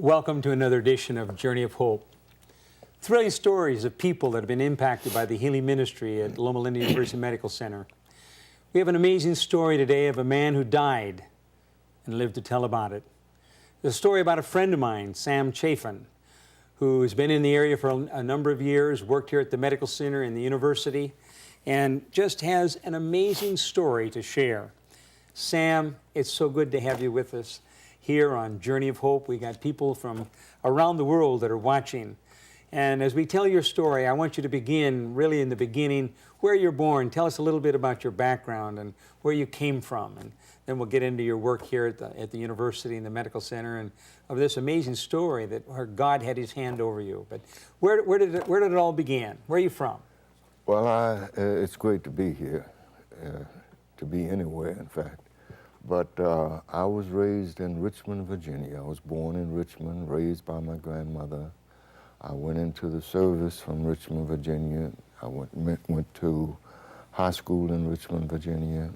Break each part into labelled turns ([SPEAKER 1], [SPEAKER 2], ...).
[SPEAKER 1] Welcome to another edition of Journey of Hope. Thrilling stories of people that have been impacted by the healing ministry at Loma University Medical Center. We have an amazing story today of a man who died and lived to tell about it. The story about a friend of mine, Sam Chafin, who has been in the area for a number of years, worked here at the medical center and the university, and just has an amazing story to share. Sam, it's so good to have you with us here on Journey of Hope. We got people from around the world that are watching. And as we tell your story, I want you to begin really in the beginning, where you're born. Tell us a little bit about your background and where you came from. And then we'll get into your work here at the university and the medical center and of this amazing story that where God had his hand over you. But where did it all begin? Where are you from?
[SPEAKER 2] Well, it's great to be here, to be anywhere, in fact. But I was raised in Richmond, Virginia. I was born in Richmond, raised by my grandmother. I went into the service from Richmond, Virginia. I went to high school in Richmond, Virginia.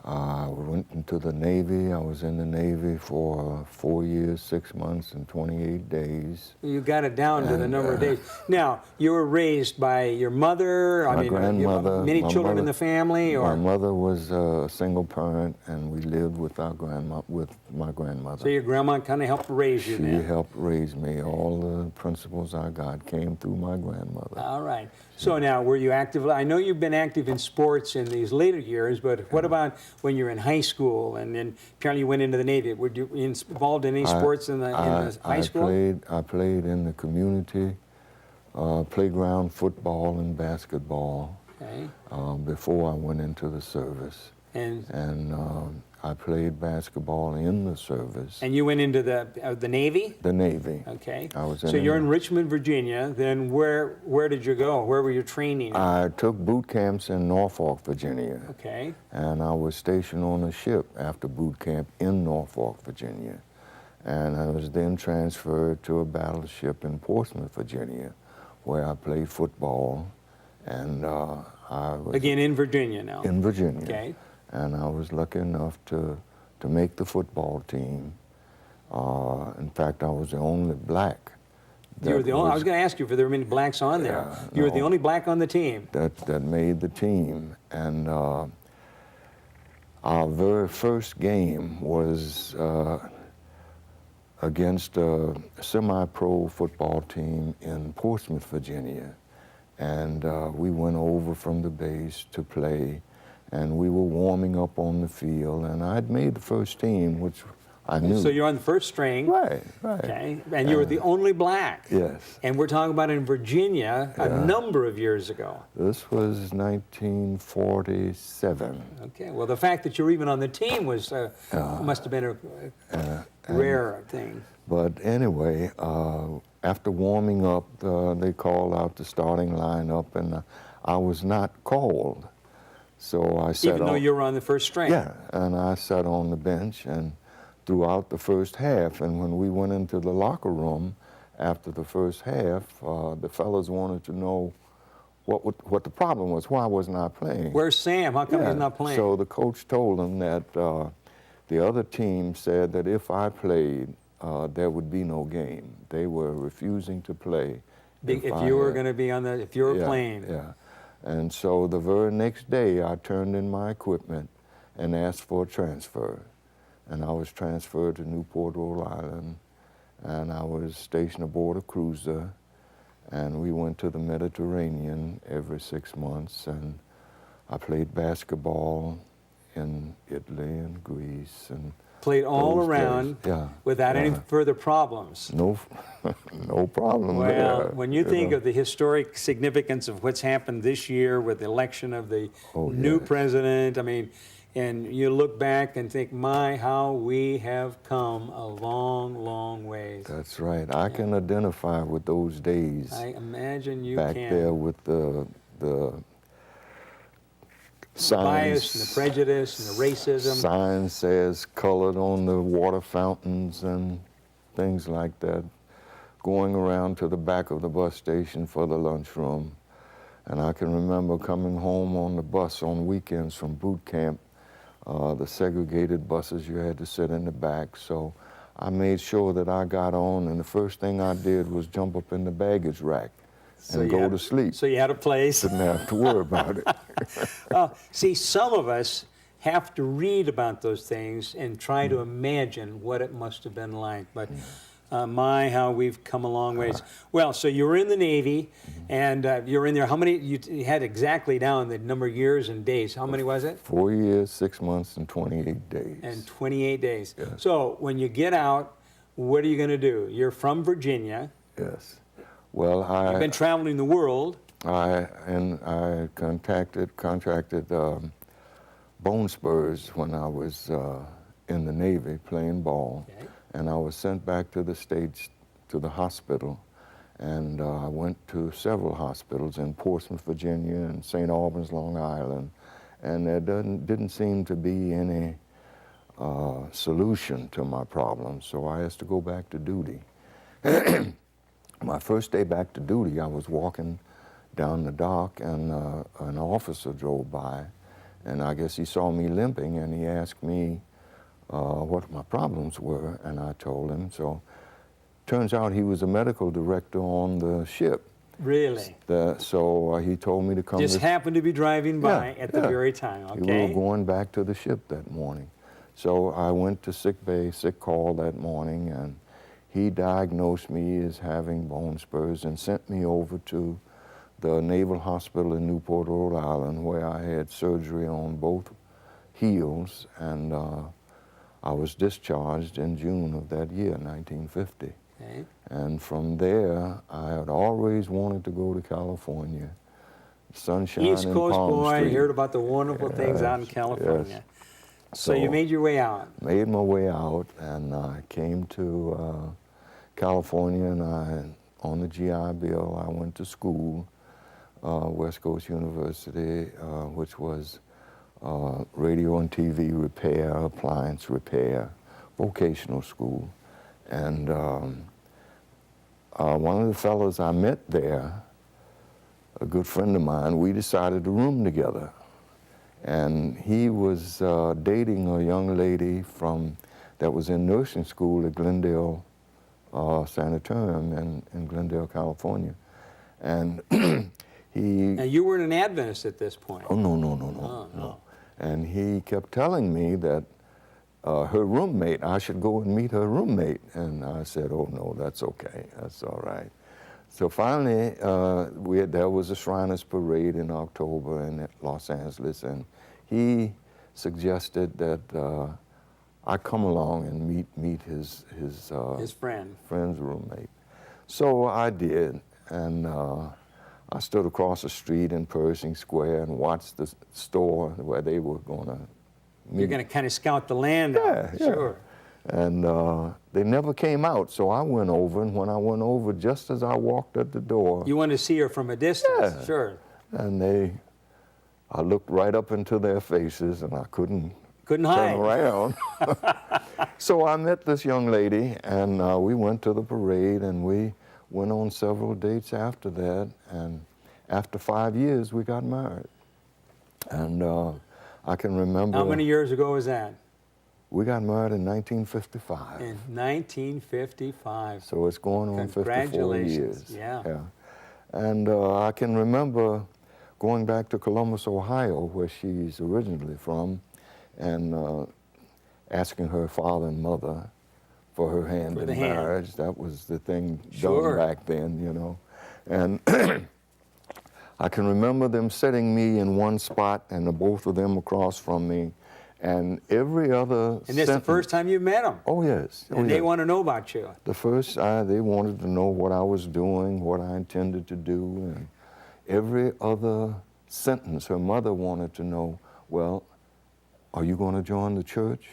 [SPEAKER 2] I went into the Navy. I was in the Navy for 4 years, 6 months, and 28 days.
[SPEAKER 1] You got it down to the number of days. Now, you were raised by your mother?
[SPEAKER 2] My grandmother.
[SPEAKER 1] Many children in the family? Or?
[SPEAKER 2] My mother was a single parent, and we lived with my grandmother.
[SPEAKER 1] So your grandma kind of helped raise you then?
[SPEAKER 2] She helped raise me. All the principles I got came through my grandmother.
[SPEAKER 1] All right. So now, were you active? I know you've been active in sports in these later years, but what about when you were in high school and then apparently you went into the Navy? Were you involved in any sports in the high school?
[SPEAKER 2] I played in the community, playground football and basketball.
[SPEAKER 1] Okay.
[SPEAKER 2] Before I went into the service. And I played basketball in the service.
[SPEAKER 1] And you went into the Navy?
[SPEAKER 2] The Navy.
[SPEAKER 1] Okay.
[SPEAKER 2] I was
[SPEAKER 1] so you're in Richmond, Virginia. Then where did you go? Where were you training?
[SPEAKER 2] I took boot camps in Norfolk, Virginia.
[SPEAKER 1] Okay.
[SPEAKER 2] And I was stationed on a ship after boot camp in Norfolk, Virginia. And I was then transferred to a battleship in Portsmouth, Virginia, where I played football. And I was...
[SPEAKER 1] Again, in Virginia now?
[SPEAKER 2] In Virginia.
[SPEAKER 1] Okay.
[SPEAKER 2] And I was lucky enough to make the football team. In fact, I was the only black.
[SPEAKER 1] You were the only, I was going to ask you if there were many blacks on there.
[SPEAKER 2] Yeah,
[SPEAKER 1] you were the only black on the team.
[SPEAKER 2] That made the team. And our very first game was against a semi-pro football team in Portsmouth, Virginia. And we went over from the base to play. And we were warming up on the field, and I'd made the first team, which I knew.
[SPEAKER 1] So you're on the first string.
[SPEAKER 2] Right.
[SPEAKER 1] Okay, and you were the only black.
[SPEAKER 2] Yes.
[SPEAKER 1] And we're talking about in Virginia a number of years ago.
[SPEAKER 2] This was 1947.
[SPEAKER 1] Okay, well, the fact that you were even on the team was must have been a rare thing.
[SPEAKER 2] But anyway, after warming up, they called out the starting lineup, and I was not called. So I sat
[SPEAKER 1] Even though you were on the first string?
[SPEAKER 2] Yeah, and I sat on the bench and throughout the first half. And when we went into the locker room after the first half, the fellas wanted to know what the problem was. Why wasn't I playing?
[SPEAKER 1] Where's Sam? How come he's not playing?
[SPEAKER 2] So the coach told them that the other team said that if I played, there would be no game. They were refusing to play.
[SPEAKER 1] If you were going to be on if you were playing.
[SPEAKER 2] Yeah. And so the very next day, I turned in my equipment and asked for a transfer. And I was transferred to Newport, Rhode Island, and I was stationed aboard a cruiser, and we went to the Mediterranean every 6 months, and I played basketball in Italy and Greece. And
[SPEAKER 1] played all around without any further problems.
[SPEAKER 2] No, no problem there.
[SPEAKER 1] Well, when you think of the historic significance of what's happened this year with the election of the new president, I mean, and you look back and think, my, how we have come a long, long ways.
[SPEAKER 2] That's right. I can identify with those days.
[SPEAKER 1] I imagine you
[SPEAKER 2] back
[SPEAKER 1] can.
[SPEAKER 2] There with the signs,
[SPEAKER 1] bias and the prejudice and the racism.
[SPEAKER 2] Sign says colored on the water fountains and things like that. Going around to the back of the bus station for the lunchroom. And I can remember coming home on the bus on weekends from boot camp, the segregated buses, you had to sit in the back. So I made sure that I got on, and the first thing I did was jump up in the baggage rack and go to sleep.
[SPEAKER 1] So you had a place.
[SPEAKER 2] Didn't have to worry about it.
[SPEAKER 1] See, some of us have to read about those things and try to imagine what it must have been like. But my, how we've come a long ways. Well, so you were in the Navy, and you were in there. How many? You had exactly down the number of years and days. How many was it?
[SPEAKER 2] 4 years, 6 months, and 28 days.
[SPEAKER 1] And 28 days.
[SPEAKER 2] Yes.
[SPEAKER 1] So when you get out, what are you going to do? You're from Virginia.
[SPEAKER 2] Yes. Well,
[SPEAKER 1] You've been traveling the world.
[SPEAKER 2] I contracted bone spurs when I was in the Navy playing ball.
[SPEAKER 1] Okay.
[SPEAKER 2] And I was sent back to the States, to the hospital. And I went to several hospitals in Portsmouth, Virginia, and St. Albans, Long Island. And there didn't seem to be any solution to my problem, so I asked to go back to duty. My first day back to duty, I was walking down the dock, and an officer drove by, and I guess he saw me limping, and he asked me what my problems were, and I told him. So turns out he was a medical director on the ship.
[SPEAKER 1] Really?
[SPEAKER 2] So he told me to come.
[SPEAKER 1] Just happened to be driving by at the very time, okay?
[SPEAKER 2] We were going back to the ship that morning. So I went to sick bay, sick call that morning, and he diagnosed me as having bone spurs and sent me over to the Naval Hospital in Newport, Rhode Island, where I had surgery on both heels, and I was discharged in June of that year, 1950.
[SPEAKER 1] Okay.
[SPEAKER 2] And from there, I had always wanted to go to California. Sunshine
[SPEAKER 1] East
[SPEAKER 2] and
[SPEAKER 1] Coast
[SPEAKER 2] Palm
[SPEAKER 1] boy,
[SPEAKER 2] Street.
[SPEAKER 1] heard about the wonderful things out in
[SPEAKER 2] Yes,
[SPEAKER 1] California.
[SPEAKER 2] yes.
[SPEAKER 1] So you made your way out.
[SPEAKER 2] Made my way out, and I came to California, and on the GI Bill, I went to school, West Coast University, which was radio and TV repair, appliance repair, vocational school. And one of the fellows I met there, a good friend of mine, we decided to room together. And he was dating a young lady that was in nursing school at Glendale Sanitarium in Glendale, California. And
[SPEAKER 1] Now you weren't an Adventist at this point.
[SPEAKER 2] Oh, no. And he kept telling me that her roommate, I should go and meet her roommate. And I said, oh, no, that's okay. That's all right. So finally, there was a Shriners Parade in October in Los Angeles, and he suggested that I come along and meet his friend's roommate. So I did, and I stood across the street in Pershing Square and watched the store where they were going to meet.
[SPEAKER 1] You're going to kind of scout the land out.
[SPEAKER 2] Yeah.
[SPEAKER 1] Sure.
[SPEAKER 2] And they never came out, so I went over, and when I went over, just as I walked at the door...
[SPEAKER 1] You wanted to see her from a distance?
[SPEAKER 2] Yeah.
[SPEAKER 1] Sure.
[SPEAKER 2] And I looked right up into their faces, and I couldn't
[SPEAKER 1] hide.
[SPEAKER 2] Turn around. So I met this young lady, and we went to the parade, and we went on several dates after that, and after 5 years, we got married. And I can remember...
[SPEAKER 1] How many years ago was that?
[SPEAKER 2] We got married in 1955.
[SPEAKER 1] In 1955.
[SPEAKER 2] So it's going on 54 years.
[SPEAKER 1] Yeah.
[SPEAKER 2] And I can remember going back to Columbus, Ohio, where she's originally from, and asking her father and mother for her hand in marriage. That was the thing done back then, you know. And I can remember them setting me in one spot and the both of them across from me. And every other
[SPEAKER 1] And this is the first time you met them?
[SPEAKER 2] Oh, yes.
[SPEAKER 1] And they want to know about you?
[SPEAKER 2] The first, they wanted to know what I was doing, what I intended to do, and every other sentence, her mother wanted to know, well, are you going to join the church?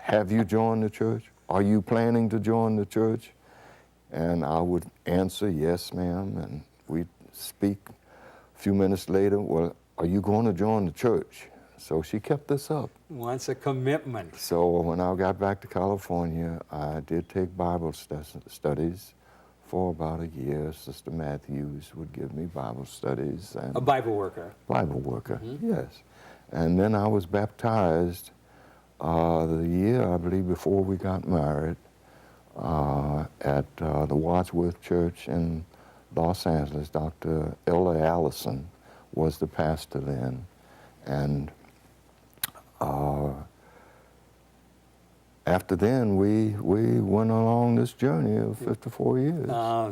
[SPEAKER 2] Have you joined the church? Are you planning to join the church? And I would answer, yes, ma'am, and we'd speak. A few minutes later, well, are you going to join the church? So she kept this up.
[SPEAKER 1] Wants a commitment.
[SPEAKER 2] So when I got back to California, I did take Bible studies for about a year. Sister Matthews would give me Bible studies. And
[SPEAKER 1] a Bible worker.
[SPEAKER 2] Bible worker, yes. And then I was baptized the year, I believe, before we got married, at the Wadsworth Church in Los Angeles. Dr. Ella Allison was the pastor then. And after then, we went along this journey of 54 years.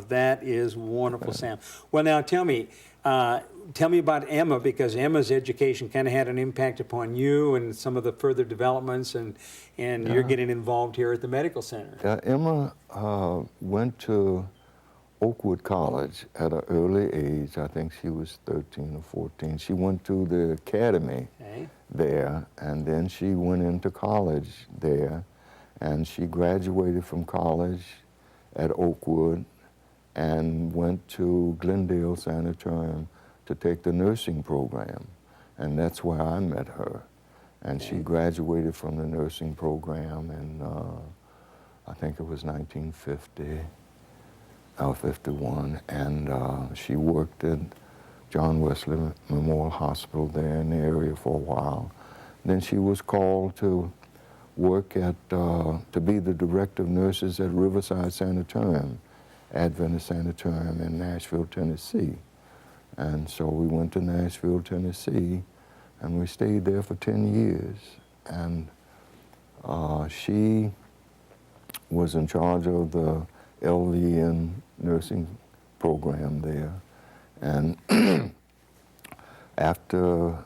[SPEAKER 1] That is wonderful, Sam. Well, now tell me about Emma, because Emma's education kind of had an impact upon you and some of the further developments, and you're getting involved here at the medical center.
[SPEAKER 2] Emma went to Oakwood College at an early age. I think she was 13 or 14. She went to the academy there, and then she went into college there, and she graduated from college at Oakwood and went to Glendale Sanitarium to take the nursing program, and that's where I met her. And she graduated from the nursing program in, I think it was 1950. 51, and she worked at John Wesley Memorial Hospital there in the area for a while. Then she was called to work at, to be the director of nurses at Riverside Sanitarium, Adventist Sanitarium in Nashville, Tennessee. And so we went to Nashville, Tennessee, and we stayed there for 10 years. And she was in charge of the LVN nursing program there. And after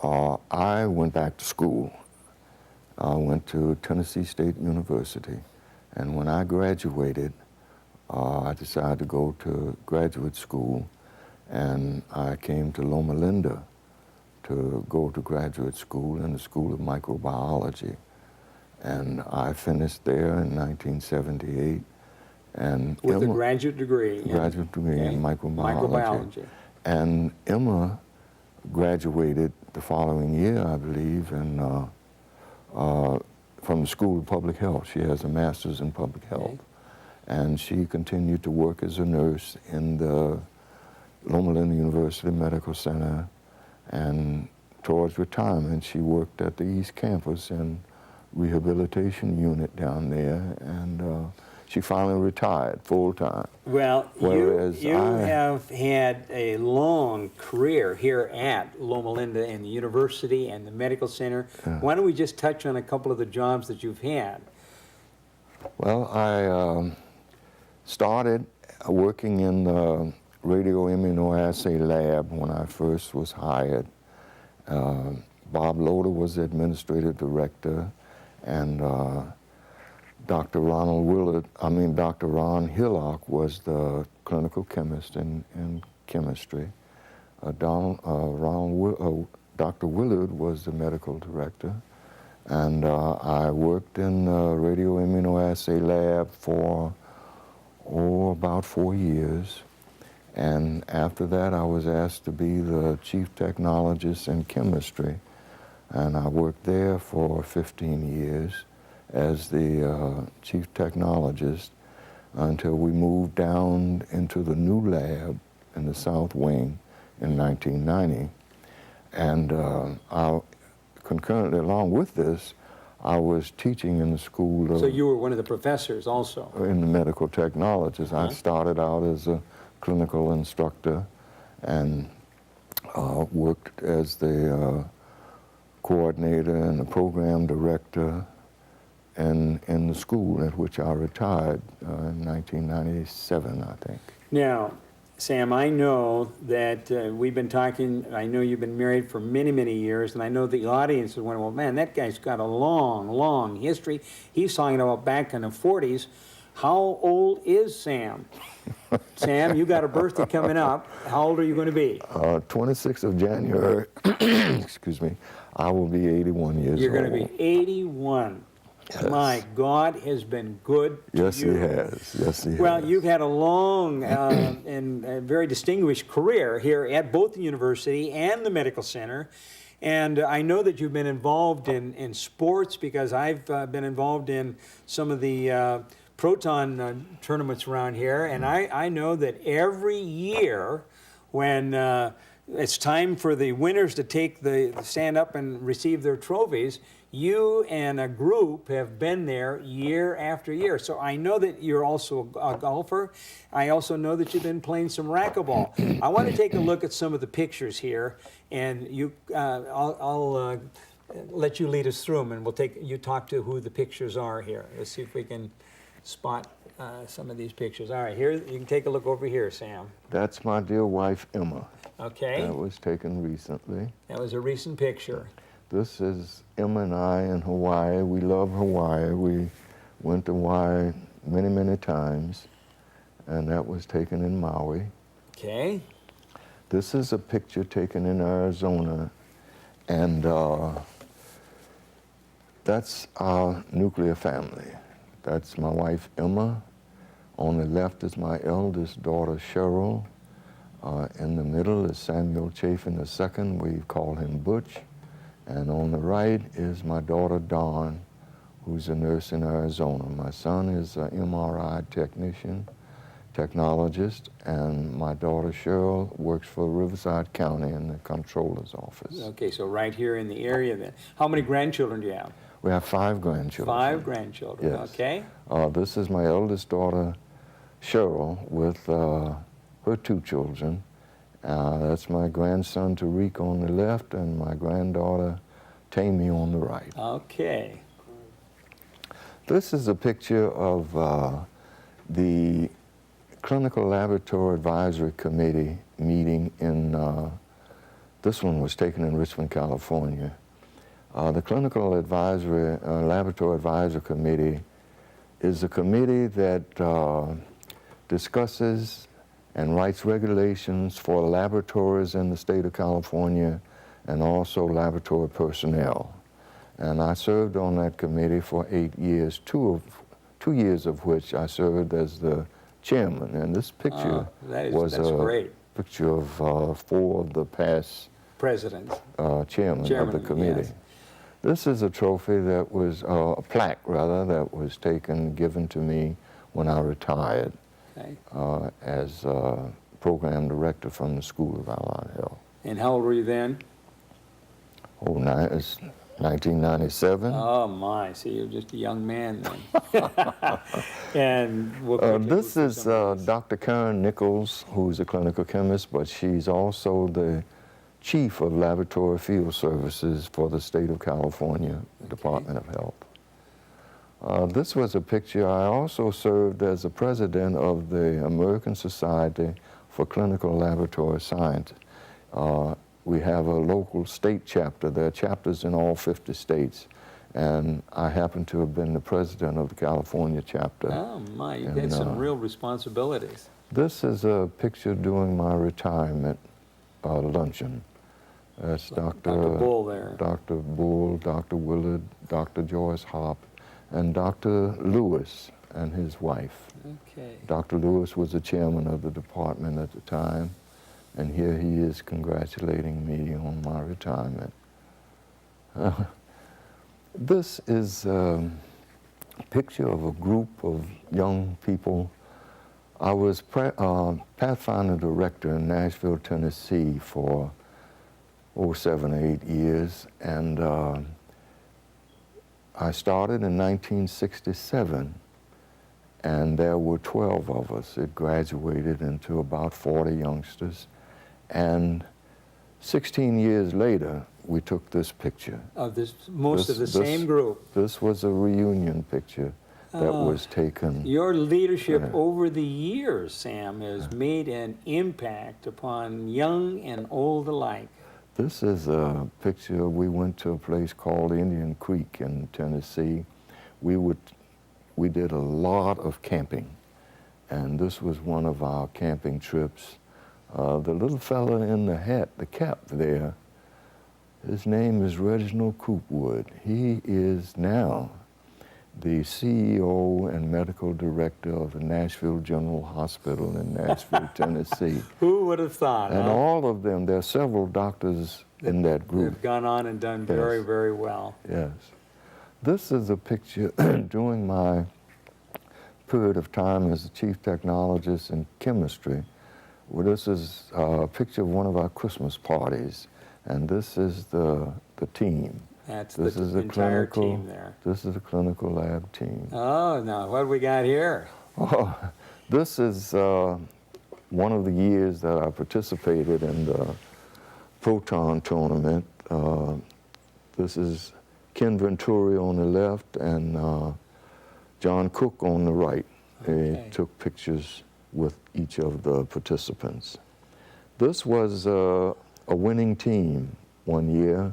[SPEAKER 2] I went back to school, I went to Tennessee State University. And when I graduated, I decided to go to graduate school, and I came to Loma Linda to go to graduate school in the School of Microbiology. And I finished there in 1978. And
[SPEAKER 1] with a graduate degree.
[SPEAKER 2] Graduate degree in microbiology. And Emma graduated the following year, I believe, and from the School of Public Health. She has a master's in public health. And she continued to work as a nurse in the Loma Linda University Medical Center. And towards retirement, she worked at the East Campus in rehabilitation unit down there, and she finally retired full-time.
[SPEAKER 1] Well, you have had a long career here at Loma Linda and the university and the medical center. Why don't we just touch on a couple of the jobs that you've had?
[SPEAKER 2] Well, I started working in the radioimmunoassay lab when I first was hired. Bob Loader was the administrative director, and Dr. Ron Hillock was the clinical chemist in chemistry. Dr. Willard was the medical director, and I worked in the radioimmunoassay lab for about 4 years. And after that, I was asked to be the chief technologist in chemistry. And I worked there for 15 years as the chief technologist until we moved down into the new lab in the South Wing in 1990. And concurrently, along with this, I was teaching in the school of...
[SPEAKER 1] So you were one of the professors also?
[SPEAKER 2] In the medical technologies. I started out as a clinical instructor and worked as the coordinator and the program director in the school at which I retired in 1997, I think.
[SPEAKER 1] Now, Sam, I know that we've been talking, I know you've been married for many, many years, and I know the audience is wondering, well, man, that guy's got a long, long history. He's talking about back in the 40s. How old is Sam? Sam, you got a birthday coming up. How old are you going to be?
[SPEAKER 2] 26th of January, excuse me, I will be 81 years old.
[SPEAKER 1] You're going to be 81. Yes. My God has been good to
[SPEAKER 2] yes,
[SPEAKER 1] you.
[SPEAKER 2] He has. Yes, He has.
[SPEAKER 1] Well, you've had a long and very distinguished career here at both the university and the medical center. And I know that you've been involved in sports, because I've been involved in some of the proton tournaments around here. And I know that every year when it's time for the winners to stand up and receive their trophies. You and a group have been there year after year. So I know that you're also a golfer. I also know that you've been playing some racquetball. I want to take a look at some of the pictures here, and I'll let you lead us through them, and you talk to who the pictures are here. Let's see if we can spot some of these pictures. All right, here, you can take a look over here, Sam.
[SPEAKER 2] That's my dear wife, Emma.
[SPEAKER 1] Okay.
[SPEAKER 2] That was taken recently.
[SPEAKER 1] That was a recent picture.
[SPEAKER 2] This is Emma and I in Hawaii. We love Hawaii. We went to Hawaii many, many times, and that was taken in Maui.
[SPEAKER 1] Okay.
[SPEAKER 2] This is a picture taken in Arizona, and that's our nuclear family. That's my wife, Emma. On the left is my eldest daughter, Cheryl. In the middle is Samuel Chafin II. We call him Butch. And on the right is my daughter, Dawn, who's a nurse in Arizona. My son is an MRI technologist, and my daughter, Cheryl, works for Riverside County in the comptroller's office.
[SPEAKER 1] Okay, so right here in the area then. How many grandchildren do you have?
[SPEAKER 2] We have 5 grandchildren.
[SPEAKER 1] 5 grandchildren,
[SPEAKER 2] Yes.
[SPEAKER 1] okay.
[SPEAKER 2] This is my eldest daughter, Cheryl, with her 2 children. That's my grandson, Tariq, on the left, and my granddaughter, Tammy, on the right.
[SPEAKER 1] Okay.
[SPEAKER 2] This is a picture of the Clinical Laboratory Advisory Committee meeting in, this one was taken in Richmond, California. The Clinical Laboratory Advisory Committee is a committee that discusses and writes regulations for laboratories in the state of California and also laboratory personnel. And I served on that committee for 8 years, 2 years of which I served as the chairman. And this picture was a picture of 4 of the past
[SPEAKER 1] presidents,
[SPEAKER 2] chairman of the committee.
[SPEAKER 1] Yes.
[SPEAKER 2] This is a trophy that was, a plaque rather, that was given to me when I retired. Okay. As program director from the School of Allied Health.
[SPEAKER 1] And how old were you then?
[SPEAKER 2] Oh, it's 1997.
[SPEAKER 1] Oh my, so you're just a young man then. And
[SPEAKER 2] this is Dr. Karen Nichols, who's a clinical chemist, but she's also the chief of laboratory field services for the state of California, okay. Department of Health. This was a picture. I also served as the president of the American Society for Clinical Laboratory Science. We have a local state chapter. There are chapters in all 50 states, and I happen to have been the president of the California chapter.
[SPEAKER 1] Oh my, you've had some real responsibilities.
[SPEAKER 2] This is a picture during my retirement luncheon. That's Dr.
[SPEAKER 1] Bull there.
[SPEAKER 2] Dr. Bull, Dr. Willard, Dr. Joyce Hopp, and Dr. Lewis and his wife.
[SPEAKER 1] Okay.
[SPEAKER 2] Dr. Lewis was the chairman of the department at the time, and here he is congratulating me on my retirement. This is a picture of a group of young people. I was Pathfinder director in Nashville, Tennessee for 7 or 8 years, and I started in 1967, and there were 12 of us. It graduated into about 40 youngsters, and 16 years later, we took this picture.
[SPEAKER 1] Of most of the same group.
[SPEAKER 2] This was a reunion picture that was taken.
[SPEAKER 1] Your leadership over the years, Sam, has made an impact upon young and old alike.
[SPEAKER 2] This is a picture. We went to a place called Indian Creek in Tennessee. We did a lot of camping, and this was one of our camping trips. The little fella in the hat, the cap there, his name is Reginald Coopwood. He is now the CEO and medical director of the Nashville General Hospital in Nashville, Tennessee.
[SPEAKER 1] Who would have thought?
[SPEAKER 2] And all of them, there are several doctors in that group.
[SPEAKER 1] They've gone on and done very, very well.
[SPEAKER 2] Yes. This is a picture during my period of time as the chief technologist in chemistry. Well, this is a picture of one of our Christmas parties, and this is the team.
[SPEAKER 1] That's
[SPEAKER 2] This
[SPEAKER 1] the
[SPEAKER 2] is the
[SPEAKER 1] entire
[SPEAKER 2] clinical,
[SPEAKER 1] team there.
[SPEAKER 2] This is the clinical lab team.
[SPEAKER 1] Oh, now what do we got here?
[SPEAKER 2] Oh, this is one of the years that I participated in the proton tournament. This is Ken Venturi on the left and John Cook on the right. They took pictures with each of the participants. This was a winning team one year.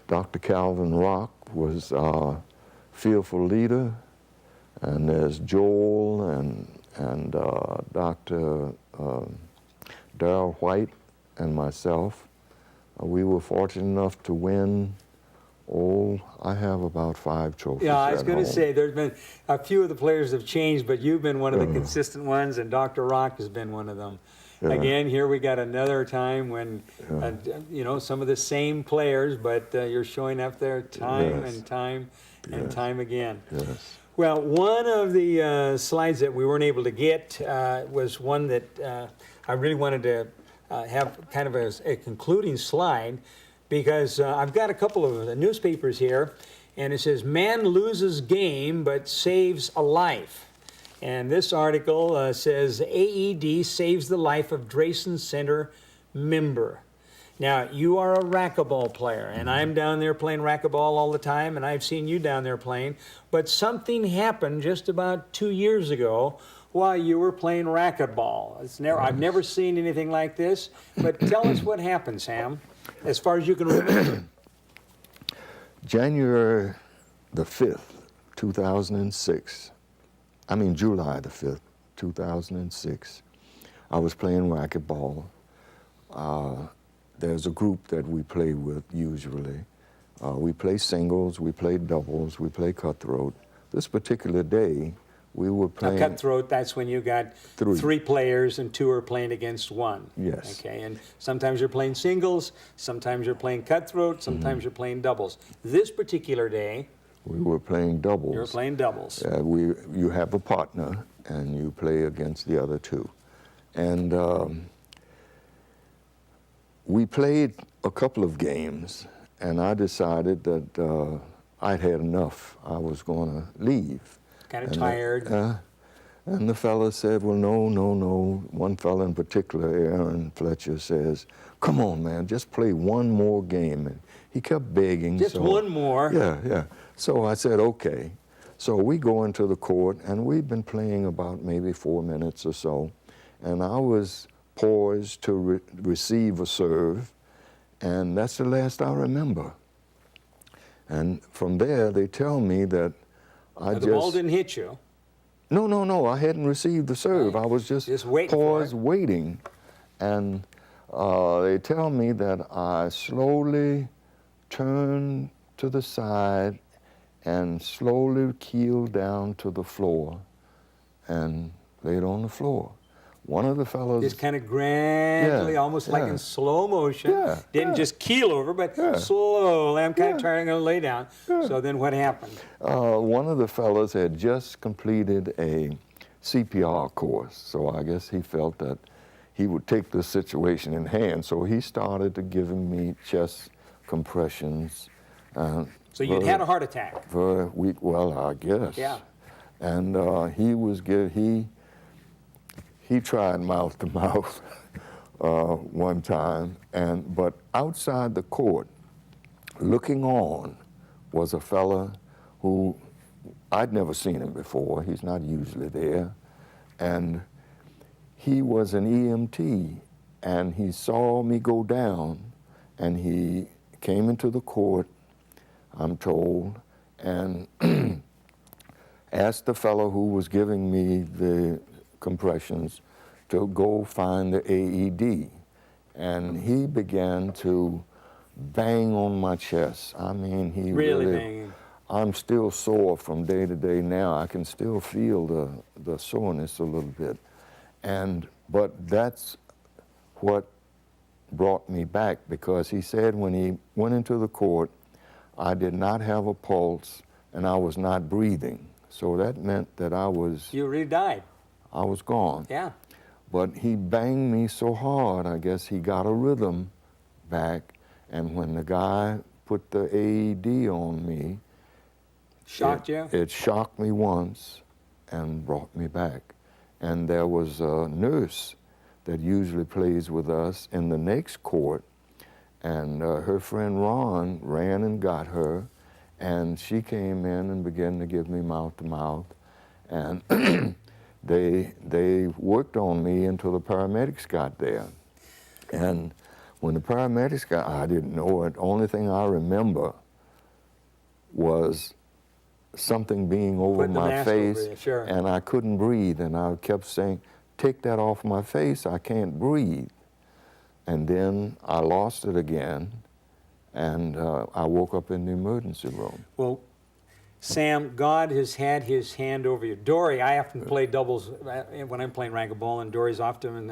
[SPEAKER 2] Dr. Calvin Rock was our fearful leader, and there's Joel and Dr. Darrell White and myself. We were fortunate enough to win. Oh, I have about 5 trophies.
[SPEAKER 1] Yeah, I was
[SPEAKER 2] at
[SPEAKER 1] going to
[SPEAKER 2] home.
[SPEAKER 1] say there's been a few of the players have changed, but you've been one of the consistent ones, and Dr. Rock has been one of them.
[SPEAKER 2] Yeah.
[SPEAKER 1] Again, here we got another time when, you know, some of the same players, but you're showing up there time
[SPEAKER 2] Yes.
[SPEAKER 1] and time and time again.
[SPEAKER 2] Yes.
[SPEAKER 1] Well, one of the slides that we weren't able to get was one that I really wanted to have kind of a concluding slide, because I've got a couple of newspapers here, and it says, "Man loses game but saves a life." And this article says, AED saves the life of Drayson Center member. Now, you are a racquetball player, and I'm down there playing racquetball all the time, and I've seen you down there playing. But something happened just about 2 years ago while you were playing racquetball. I've never seen anything like this, but tell us what happened, Sam, as far as you can remember.
[SPEAKER 2] January the 5th, 2006, July the 5th, 2006, I was playing racquetball. There's a group that we play with usually. We play singles, we play doubles, we play cutthroat. This particular day, we were playing...
[SPEAKER 1] Now, cutthroat, that's when you got three players and 2 are playing against 1.
[SPEAKER 2] Yes.
[SPEAKER 1] Okay, and sometimes you're playing singles, sometimes you're playing cutthroat, sometimes you're playing doubles. This particular day...
[SPEAKER 2] We were playing doubles.
[SPEAKER 1] You were playing doubles.
[SPEAKER 2] You have a partner, and you play against the other 2. And we played a couple of games, and I decided that I'd had enough. I was going to leave.
[SPEAKER 1] Kind of tired.
[SPEAKER 2] And the fella said, well, no. One fella in particular, Aaron Fletcher, says, come on, man, just play one more game. And he kept begging.
[SPEAKER 1] Just one more?
[SPEAKER 2] Yeah. So I said, okay. So we go into the court, and we've been playing about maybe 4 minutes or so. And I was poised to receive a serve, and that's the last I remember. And from there, they tell me that
[SPEAKER 1] The ball didn't hit you.
[SPEAKER 2] No, I hadn't received the serve. I was just paused, waiting. And they tell me that I slowly turned to the side and slowly keeled down to the floor and laid on the floor. One of the fellows...
[SPEAKER 1] Just kind of gradually, almost like in slow motion. Didn't just keel over, but slowly. I'm kind of trying to lay down. So then what happened?
[SPEAKER 2] One of the fellows had just completed a CPR course, so I guess he felt that he would take the situation in hand. So he started to giving me chest compressions.
[SPEAKER 1] So you'd had a heart attack?
[SPEAKER 2] For a week, well, I guess.
[SPEAKER 1] Yeah.
[SPEAKER 2] And he tried mouth to mouth one time, but outside the court, looking on, was a fella who I'd never seen him before. He's not usually there. And he was an EMT, and he saw me go down, and he came into the court, I'm told, and asked the fellow who was giving me the compressions to go find the AED. And he began to bang on my chest. I mean, he really
[SPEAKER 1] banging.
[SPEAKER 2] I'm still sore from day to day now. I can still feel the soreness a little bit. But that's what brought me back, because he said when he went into the court, I did not have a pulse and I was not breathing. So that meant that I was...
[SPEAKER 1] You really died.
[SPEAKER 2] I was gone.
[SPEAKER 1] Yeah.
[SPEAKER 2] But he banged me so hard, I guess he got a rhythm back. And when the guy put the AED on me,
[SPEAKER 1] Shocked you?
[SPEAKER 2] it shocked me once and brought me back. And there was a nurse that usually plays with us in the next court, and her friend Ron ran and got her, and she came in and began to give me mouth to mouth, and they worked on me until the paramedics got there. And when the paramedics got, I didn't know it. Only thing I remember was something being over
[SPEAKER 1] Putting the
[SPEAKER 2] my
[SPEAKER 1] mask
[SPEAKER 2] face,
[SPEAKER 1] over you, sure.
[SPEAKER 2] and I couldn't breathe, and I kept saying, "Take that off my face, I can't breathe." And then I lost it again, and I woke up in the emergency room.
[SPEAKER 1] Well, Sam, God has had his hand over you. Dory, I often play doubles when I'm playing racquetball, and Dory's often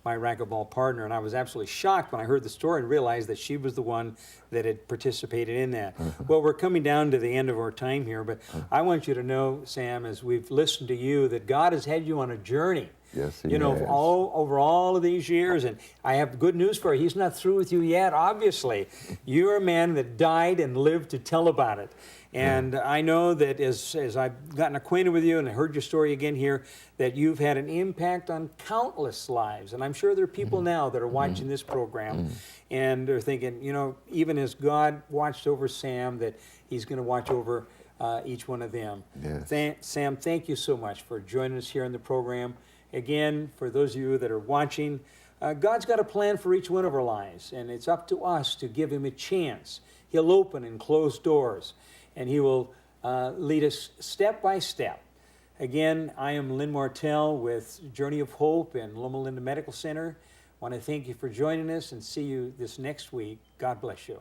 [SPEAKER 1] my racquetball partner, and I was absolutely shocked when I heard the story and realized that she was the one that had participated in that. Well, we're coming down to the end of our time here, but I want you to know, Sam, as we've listened to you, that God has had you on a journey.
[SPEAKER 2] Yes, he
[SPEAKER 1] You know,
[SPEAKER 2] has.
[SPEAKER 1] over all of these years, and I have good news for you. He's not through with you yet, obviously. You're a man that died and lived to tell about it. And I know that as I've gotten acquainted with you and I heard your story again here, that you've had an impact on countless lives. And I'm sure there are people now that are watching this program and they're thinking, you know, even as God watched over Sam, that he's going to watch over each one of them.
[SPEAKER 2] Yes.
[SPEAKER 1] Sam, thank you so much for joining us here on the program. Again, for those of you that are watching, God's got a plan for each one of our lives, and it's up to us to give him a chance. He'll open and close doors, and he will lead us step by step. Again, I am Lynn Martell with Journey of Hope and Loma Linda Medical Center. I want to thank you for joining us and see you this next week. God bless you.